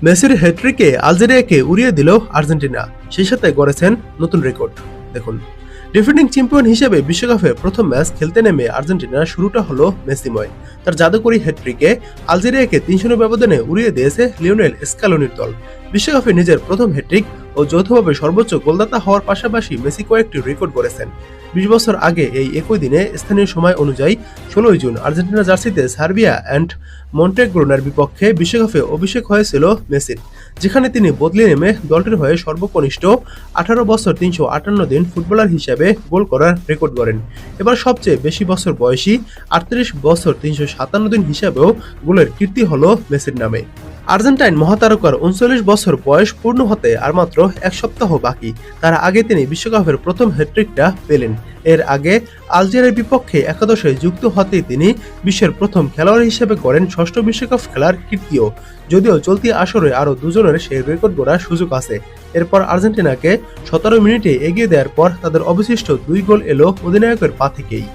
মেসির হ্যাট্রিকে আলজেরিয়াকে উড়িয়ে দিল আর্জেন্টিনা, সেই সাথে গড়েছেন নতুন রেকর্ড। দেখুন, ডিফেন্ডিং চ্যাম্পিয়ন হিসেবে বিশ্বকাপে প্রথম ম্যাচ খেলতে নেমে আর্জেন্টিনার শুরুটা হলো মেসিময়। তার জাদুকরী হ্যাট্রিকে আলজেরিয়াকে ৩-০ ব্যবধানে উড়িয়ে দিয়েছে লিওনেল স্ক্যালোনির দল। বিশ্বকাপে নিজের প্রথম হ্যাট্রিক ও যৌথভাবে সর্বোচ্চ গোলদাতা হওয়ার পাশাপাশি মেসি কয়েকটি রেকর্ড গড়েছেন। ২০ বছর আগে এই একই দিনে স্থানীয় সময় অনুযায়ী ১৬ জুন আর্জেন্টিনা জার্সিতে সার্বিয়া অ্যান্ড মন্টেগ্রোনার বিপক্ষে বিশ্বকাপে অভিষেক হয়েছিল মেসির, যেখানে তিনি বদলে নেমে দলটির হয়ে সর্বকনিষ্ঠ ১৮ বছর ৩৫৮ দিন ফুটবলার হিসেবে গোল করার রেকর্ড গড়েন। এবার সবচেয়ে বেশি বছর বয়সী ৩৮ বছর ৩৫৭ দিন হিসেবেও গোলের কীর্তি হলো মেসির নামে। আর্জেন্টাইন মহাতারকার ৩৯ বছর বয়স পূর্ণ হতে আর মাত্র এক সপ্তাহ বাকি। তার আগে তিনি বিশ্বকাপের প্রথম হ্যাট্রিকটা পেলেন। এর আগে আলজেরিয়ার বিপক্ষে একাদশে যুক্ত হতেই তিনি বিশ্বের প্রথম খেলোয়াড় হিসেবে গড়েন ষষ্ঠ বিশ্বকাপ খেলার কীর্তিও। যদিও চলতি আসরে আরও দুজনের সেই রেকর্ড গড়ার সুযোগ আছে। এরপর আর্জেন্টিনাকে ১৭ মিনিটে এগিয়ে দেওয়ার পর তাদের অবশিষ্ট ২ গোল এলো অধিনায়কের পা থেকেই।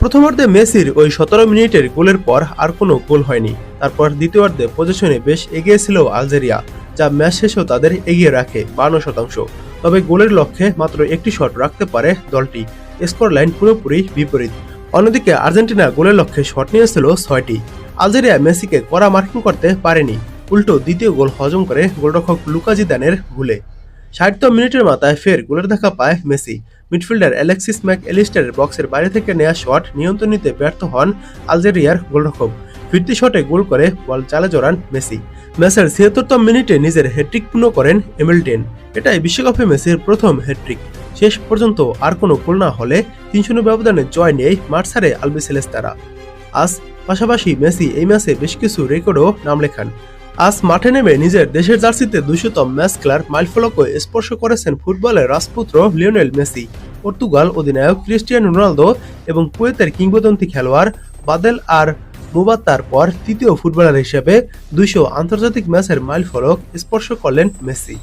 প্রথমার্ধে মেসির ওই ১৭ মিনিটের গোলের পর আর কোনো গোল হয়নি। তারপর দ্বিতীয়ার্ধে পজিশনে বেশ এগিয়ে ছিল আলজেরিয়া, যা ম্যাচ শেষেও তাদের এগিয়ে রাখে ৫২%। তবে গোলের লক্ষ্যে মাত্র একটি শট রাখতে পারে দলটি। স্কোর লাইন পুরোপুরি বিপরীত। অন্যদিকে আর্জেন্টিনা গোলের লক্ষ্যে শট নিয়েছিল ৬টি। আলজেরিয়া মেসিকে কড়া মার্কিং করতে পারেনি, উল্টো দ্বিতীয় গোল হজম করে গোলরক্ষক লুকা জিদানের ভুলে ৬০তম মিনিটের মাথায় ফের গোলের দেখা পায় মেসি। মিডফিল্ডার অ্যালেক্সিস ম্যাক অ্যালিস্টারের বক্সের বাইরে থেকে নেওয়া শট নিয়ন্ত্রণ নিতে ব্যর্থ হন আলজেরিয়ার গোলরক্ষক। ফিরতি শটে গোল করে বল চালে জড়ান মেসি। ম্যাচের ৭৬তম মিনিটে নিজের হ্যাট্রিক পূর্ণ করেন এমিলটেন। এটাই বিশ্বকাপে মেসির প্রথম হ্যাট্রিক। শেষ পর্যন্ত আর কোনো গোল না হলে ৩-০ ব্যবধানে জয় নিয়ে মাঠ ছাড়ে আলবিসেলেস্তারা। আজ পাশাপাশি মেসি এই ম্যাচে বেশ কিছু রেকর্ডও নাম লেখান। আজ মাঠে নেমে নিজের দেশের জার্সিতে ২০০তম ম্যাচ খেলার মাইলফলকও স্পর্শ করেছেন ফুটবলের রাজপুত্র লিওনেল মেসি। পর্তুগাল অধিনায়ক ক্রিস্টিয়ানো রোনালদো এবং কুয়েতের কিংবদন্তি খেলোয়াড় বাদেল আর মুবাত্তার পর তৃতীয় ফুটবলার হিসেবে ২০০ আন্তর্জাতিক ম্যাচের মাইলফলক স্পর্শ করলেন মেসি।